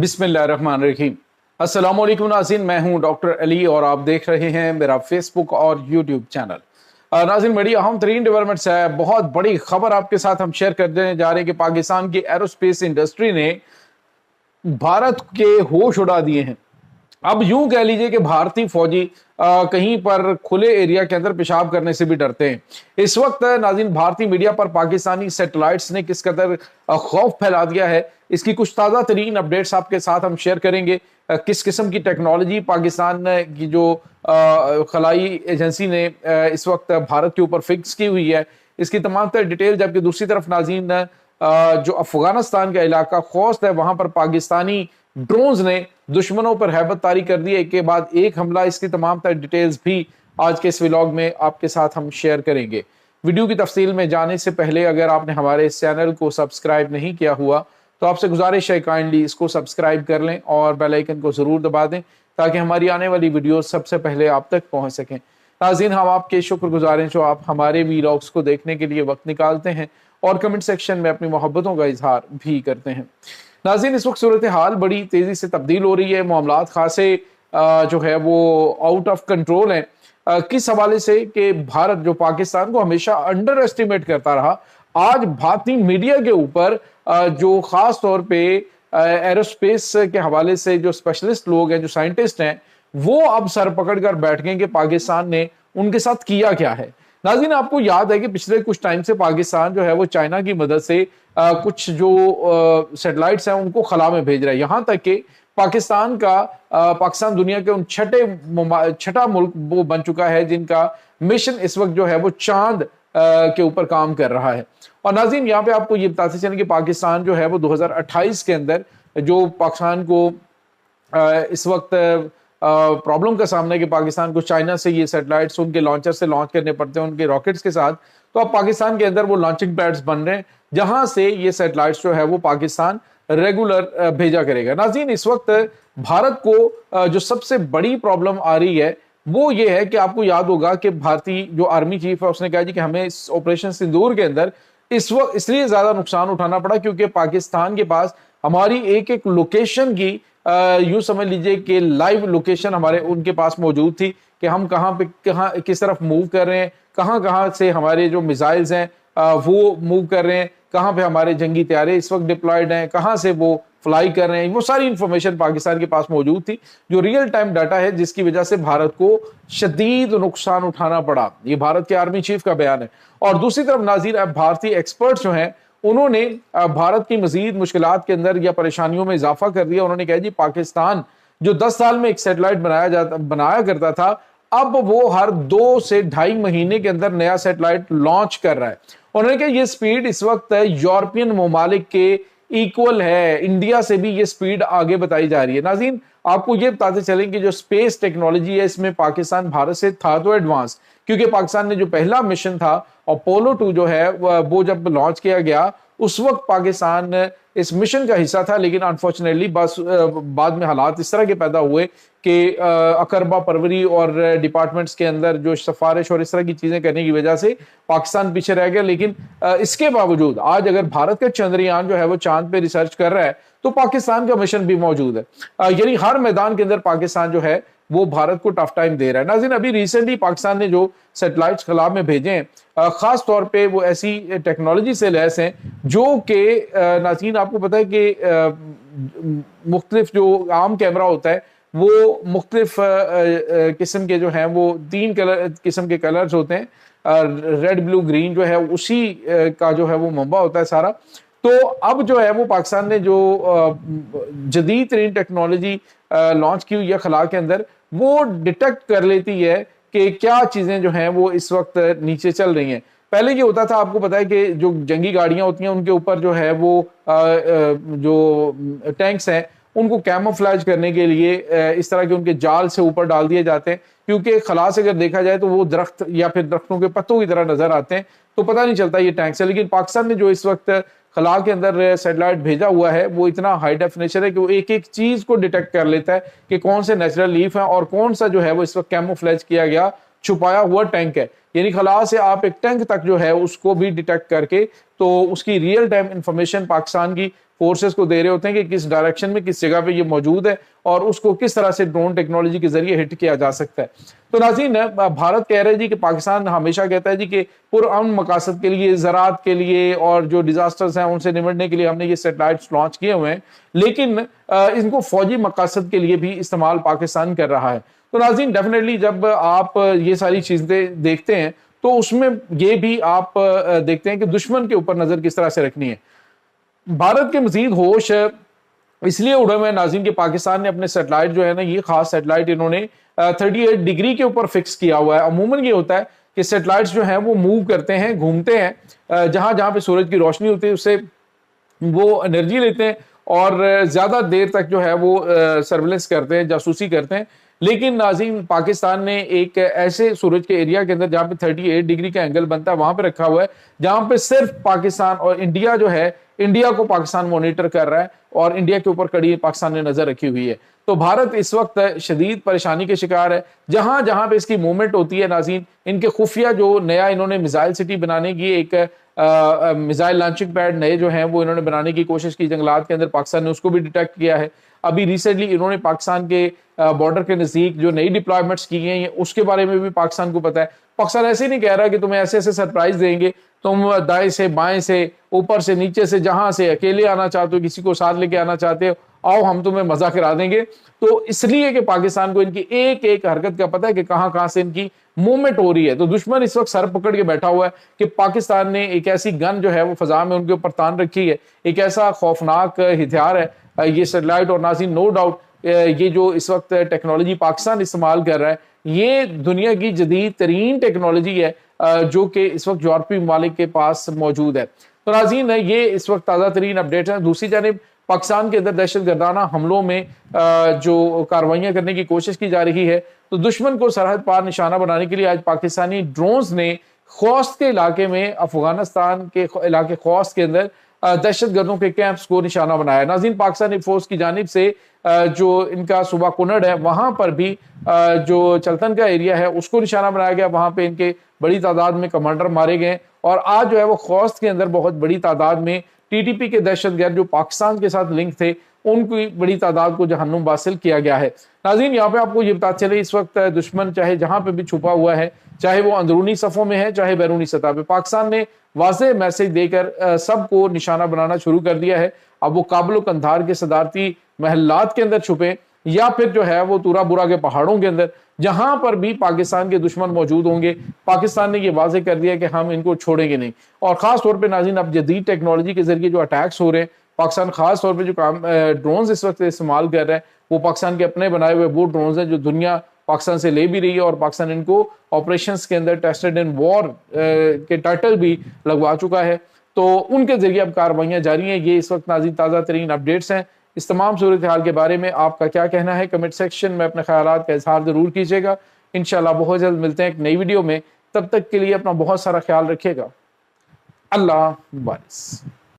बिस्मिल्लाहिर्रहमानिर्रहीम। अस्सलाम वालेकुम नाज़रीन, मैं हूं डॉक्टर अली और आप देख रहे हैं मेरा फेसबुक और यूट्यूब चैनल। नाज़रीन, बड़ी अहम तरीन डेवलपमेंट्स है, बहुत बड़ी खबर आपके साथ हम शेयर करने जा रहे हैं कि पाकिस्तान की एरोस्पेस इंडस्ट्री ने भारत के होश उड़ा दिए हैं। अब यूं कह लीजिए कि भारतीय फौजी कहीं पर खुले एरिया के अंदर पेशाब करने से भी डरते हैं। इस वक्त नाज़रीन, भारतीय मीडिया पर पाकिस्तानी सैटेलाइट्स ने किस कदर खौफ फैला दिया है, इसकी कुछ ताज़ा तरीन अपडेट्स आपके साथ हम शेयर करेंगे। किस किस्म की टेक्नोलॉजी पाकिस्तान की जो खलाई एजेंसी ने इस वक्त भारत के ऊपर फिक्स की हुई है, इसकी तमाम तर डिटेल। जबकि दूसरी तरफ नाज़रीन, जो अफगानिस्तान का इलाका खोस्त है, वहां पर पाकिस्तानी ड्रोन्स ने दुश्मनों पर हैबत तारी कर दी, एक के बाद एक हमला। इसकी तमाम तर डिटेल्स भी आज के इस व्लॉग में आपके साथ हम शेयर करेंगे। वीडियो की तफसील में जाने से पहले अगर आपने हमारे इस चैनल को सब्सक्राइब नहीं किया हुआ तो आपसे गुजारिश है काइंडली इसको सब्सक्राइब कर लें और बेल आइकन को जरूर दबा दें ताकि हमारी आने वाली वीडियो सबसे पहले आप तक पहुंच सकें। नाज़रीन, हम आपके शुक्रगुजार हैं जो आप हमारे व्लॉग्स को देखने के लिए वक्त निकालते हैं और कमेंट सेक्शन में अपनी मोहब्बतों का इजहार भी करते हैं। नाज़रीन, इस वक्त सूरत हाल बड़ी तेजी से तब्दील हो रही है, मामलात खासे जो है वो आउट ऑफ कंट्रोल हैं। किस हवाले से कि भारत जो पाकिस्तान को हमेशा अंडर एस्टिमेट करता रहा, आज भारतीय मीडिया के ऊपर जो खास तौर पे एरोस्पेस के हवाले से जो स्पेशलिस्ट लोग हैं, जो साइंटिस्ट हैं, वो अब सर पकड़ कर बैठ गए कि पाकिस्तान ने उनके साथ किया क्या है। नाज़रीन, आपको याद है कि पिछले कुछ टाइम से पाकिस्तान जो है वो चाइना की मदद से कुछ जो सैटेलाइट्स हैं उनको खला में भेज रहा है। यहां तक कि पाकिस्तान दुनिया के उन छठा मुल्क वो बन चुका है जिनका मिशन इस वक्त जो है वो चांद के ऊपर काम कर रहा है। और नाज़रीन, यहाँ पे आपको ये बताते चलें कि पाकिस्तान जो है वो 2028 के अंदर जो पाकिस्तान को इस वक्त प्रॉब्लम का सामना है कि पाकिस्तान को चाइना से ये सैटेलाइट्स उनके लॉन्चर से लॉन्च करने पड़ते हैं, उनके रॉकेट्स के साथ। तो अब पाकिस्तान के अंदर वो लॉन्चिंग पैड्स बन रहे हैं जहां से ये सैटेलाइट्स जो है वो पाकिस्तान रेगुलर भेजा करेगा। नाज़रीन, इस वक्त भारत को जो सबसे बड़ी प्रॉब्लम आ रही है वो ये है कि आपको याद होगा कि भारतीय जो आर्मी चीफ है उसने कहा जी कि हमें इस ऑपरेशन सिंदूर के अंदर इस वक्त इसलिए ज्यादा नुकसान उठाना पड़ा क्योंकि पाकिस्तान के पास हमारी एक एक लोकेशन की यूं समझ लीजिए कि लाइव लोकेशन हमारे उनके पास मौजूद थी कि हम कहाँ किस तरफ मूव कर रहे हैं, कहाँ से हमारे जो मिसाइल्स हैं वो मूव कर रहे हैं, कहाँ पे हमारे जंगी तैयारे इस वक्त डिप्लॉयड हैं, कहाँ से वो फ्लाई कर रहे हैं। वो सारी इंफॉर्मेशन पाकिस्तान के पास मौजूद थी, जो रियल टाइम डाटा है, जिसकी वजह से भारत को शदीद नुकसान उठाना पड़ा। ये भारत के आर्मी चीफ का बयान है। और दूसरी तरफ नाज़रीन, अब भारतीय एक्सपर्ट्स जो हैं उन्होंने भारत की मजीद मुश्किलात के अंदर या परेशानियों में इजाफा कर दिया। उन्होंने कहा जी पाकिस्तान जो 10 साल में एक सैटेलाइट बनाया करता था, अब वो हर 2 से 2.5 महीने के अंदर नया सैटेलाइट लॉन्च कर रहा है। उन्होंने कहा ये स्पीड इस वक्त यूरोपियन ममालिक के इक्वल है, इंडिया से भी ये स्पीड आगे बताई जा रही है। नाज़रीन, आपको ये बताते चलें कि जो स्पेस टेक्नोलॉजी है इसमें पाकिस्तान भारत से था तो एडवांस, क्योंकि पाकिस्तान ने जो पहला मिशन था अपोलो 2 जो है वो जब लॉन्च किया गया उस वक्त पाकिस्तान इस मिशन का हिस्सा था, लेकिन अनफॉर्चुनेटली बस बाद में हालात इस तरह के पैदा हुए कि अकरबा परवरी और डिपार्टमेंट्स के अंदर जो सिफारिश और इस तरह की चीजें करने की वजह से पाकिस्तान पीछे रह गया। लेकिन इसके बावजूद आज अगर भारत का चंद्रयान जो है वो चांद पे रिसर्च कर रहा है तो पाकिस्तान का मिशन भी मौजूद है। यानी हर मैदान के अंदर पाकिस्तान जो है वो भारत को टफ टाइम दे रहा है। नाज़रीन, अभी रिसेंटली पाकिस्तान ने जो सैटेलाइट्स खला में भेजे हैं खास तौर पे वो ऐसी टेक्नोलॉजी से लैस हैं जो कि नाज़रीन आपको पता है कि मुख्तलिफ जो आम कैमरा होता है वो मुख्तलिफ किस्म के जो हैं वो 3 किस्म के कलर्स होते हैं, रेड ब्लू ग्रीन जो है उसी का जो है वो मंबा होता है सारा। तो अब जो है वो पाकिस्तान ने जो जदीद तरीन टेक्नोलॉजी लॉन्च की हुई है खला के अंदर, वो डिटेक्ट कर लेती है कि क्या चीजें जो हैं वो इस वक्त नीचे चल रही हैं। पहले ये होता था, आपको पता है कि जो जंगी गाड़ियां होती हैं उनके ऊपर जो है वो जो टैंक्स हैं उनको कैमोफ्लेज करने के लिए इस तरह के उनके जाल से ऊपर डाल दिए जाते हैं, क्योंकि खला से अगर देखा जाए तो वो दरख्त या फिर दरख्तों के पत्तों की तरह नजर आते हैं, तो पता नहीं चलता ये टैंक्स है। लेकिन पाकिस्तान ने जो इस वक्त खला के अंदर सैटेलाइट भेजा हुआ है वो इतना हाई डेफिनेशन है कि वो एक एक चीज को डिटेक्ट कर लेता है कि कौन से नेचुरल लीफ है और कौन सा जो है वो इस वक्त कैमोफ्लेज किया गया چھپایا ہوا ٹینک ہے، یعنی خلا سے آپ ایک ٹینک تک جو ہے اس کو بھی ڈیٹیکٹ کر کے تو اس کی ریئل ٹائم انفارمیشن پاکستان کی فورسز کو دے رہے ہوتے ہیں کہ کس ڈائریکشن میں کس جگہ پہ یہ موجود ہے اور اس کو کس طرح سے ڈرون ٹیکنالوجی کے ذریعے ہٹ کیا جا سکتا ہے۔ تو ناظرین، بھارت کہہ رہے جی کہ پاکستان ہمیشہ کہتا ہے جی کہ پرامن مقاصد کے لیے، زراعت کے لیے اور جو ڈیزاسٹرز ہیں ان سے نمٹنے کے لیے ہم نے یہ سیٹلائٹس لانچ کیے ہوئے ہیں، لیکن ان کو فوجی مقاصد کے لیے بھی استعمال پاکستان کر رہا ہے۔ تو ناظرین ڈیفینیٹلی جب آپ یہ ساری چیزیں دیکھتے ہیں تو اس میں یہ بھی آپ دیکھتے ہیں کہ دشمن کے اوپر نظر کس طرح سے رکھنی ہے۔ بھارت کے مزید ہوش اس لیے اڑے ہوئے ناظرین کہ پاکستان نے اپنے سیٹلائٹ جو ہے نا، یہ خاص سیٹلائٹ انہوں نے 38 ڈگری کے اوپر فکس کیا ہوا ہے۔ عموماً یہ ہوتا ہے کہ سیٹلائٹس جو ہیں وہ موو کرتے ہیں، گھومتے ہیں جہاں جہاں پہ سورج کی روشنی ہوتی ہے، اس سے وہ انرجی لیتے ہیں اور زیادہ دیر تک جو ہے وہ سرویلنس کرتے ہیں، جاسوسی کرتے ہیں۔ لیکن ناظرین پاکستان نے ایک ایسے سورج کے ایریا کے اندر جہاں پہ 38 ڈگری کا اینگل بنتا ہے وہاں پہ رکھا ہوا ہے جہاں پہ صرف پاکستان اور انڈیا جو ہے، انڈیا کو پاکستان مانیٹر کر رہا ہے اور انڈیا کے اوپر کڑی پاکستان نے نظر رکھی ہوئی ہے۔ تو بھارت اس وقت شدید پریشانی کے شکار ہے۔ جہاں جہاں پہ اس کی موومنٹ ہوتی ہے ناظرین، ان کے خفیہ جو نیا انہوں نے میزائل سٹی بنانے کی ایک میزائل لانچنگ پیڈ نئے جو ہیں وہ انہوں نے بنانے کی کوشش کی جنگلات کے اندر، پاکستان نے اس کو بھی ڈیٹیکٹ کیا ہے۔ ابھی ریسنٹلی انہوں نے پاکستان کے بارڈر کے نزدیک جو نئی ڈپلائمنٹس کی گئی ہیں اس کے بارے میں بھی پاکستان کو پتا ہے۔ پاکستان ایسے ہی نہیں کہہ رہا کہ تمہیں ایسے ایسے سرپرائز دیں گے، تم دائیں سے بائیں سے اوپر سے نیچے سے جہاں سے اکیلے آنا چاہتے ہو، کسی کو ساتھ لے کے آنا چاہتے ہو، آؤ ہم تمہیں مزہ کرا دیں گے۔ تو اس لیے کہ پاکستان کو ان کی ایک ایک حرکت کا پتہ ہے کہ کہاں کہاں سے ان کی موومنٹ ہو رہی ہے۔ تو دشمن اس وقت سر پکڑ کے بیٹھا ہوا ہے کہ پاکستان نے ایک ایسی گن جو ہے وہ فضا میں ان کے اوپر تان رکھی ہے، ایک ایسا خوفناک ہتھیار ہے یہ سیٹلائٹ۔ اور ناظرین نو ڈاؤٹ یہ جو اس وقت ٹیکنالوجی پاکستان استعمال کر رہا ہے یہ دنیا کی جدید ترین ٹیکنالوجی ہے جو کہ اس وقت یورپی ممالک کے پاس موجود ہے۔ تو ناظرین یہ اس وقت تازہ ترین اپڈیٹ ہیں۔ دوسری جانب پاکستان کے اندر دہشت گردانہ حملوں میں جو کاروائیاں کرنے کی کوشش کی جا رہی ہے، تو دشمن کو سرحد پار نشانہ بنانے کے لیے آج پاکستانی ڈرونز نے خوست کے علاقے میں، افغانستان کے علاقے خوست کے اندر دہشت گردوں کے کیمپس کو نشانہ بنایا۔ ناظرین پاکستانی فورس کی جانب سے جو ان کا صوبہ کنڑ ہے وہاں پر بھی جو چلتن کا ایریا ہے اس کو نشانہ بنایا گیا، وہاں پہ ان کے بڑی تعداد میں کمانڈر مارے گئے۔ اور آج جو ہے وہ خوست کے اندر بہت بڑی تعداد میں ٹی ٹی پی کے دہشت گرد جو پاکستان کے ساتھ لنک تھے ان کی بڑی تعداد کو جہنم حاصل کیا گیا ہے۔ ناظرین یہاں پہ آپ کو یہ بتا چلے اس وقت دشمن چاہے جہاں پہ بھی چھپا ہوا ہے، چاہے وہ اندرونی صفوں میں ہے چاہے بیرونی سطح پہ، پاکستان نے واضح میسج دے کر سب کو نشانہ بنانا شروع کر دیا ہے۔ اب وہ کابل و قندھار کے صدارتی محلات کے اندر چھپے یا پھر جو ہے وہ تورا بورا کے پہاڑوں کے اندر، جہاں پر بھی پاکستان کے دشمن موجود ہوں گے، پاکستان نے یہ واضح کر دیا کہ ہم ان کو چھوڑیں گے نہیں۔ اور خاص طور پہ ناظرین اب جدید ٹیکنالوجی کے ذریعے جو اٹیکس ہو رہے ہیں، پاکستان خاص طور پہ جو ڈرونز اس وقت استعمال کر رہا ہے وہ پاکستان کے اپنے بنائے ہوئے وہ ڈرونز ہیں جو دنیا پاکستان سے لے بھی رہی ہے، اور پاکستان ان کو آپریشنز کے اندر ٹیسٹڈ ان وار کے ٹائٹل بھی لگوا چکا ہے۔ تو ان کے ذریعے اب کارروائیاں جاری ہیں۔ یہ اس وقت ناظرین تازہ ترین اپڈیٹس ہیں۔ اس تمام صورتحال کے بارے میں آپ کا کیا کہنا ہے؟ کمنٹ سیکشن میں اپنے خیالات کا اظہار ضرور کیجیے گا۔ انشاءاللہ بہت جلد ملتے ہیں ایک نئی ویڈیو میں، تب تک کے لیے اپنا بہت سارا خیال رکھیے گا۔ اللہ حافظ۔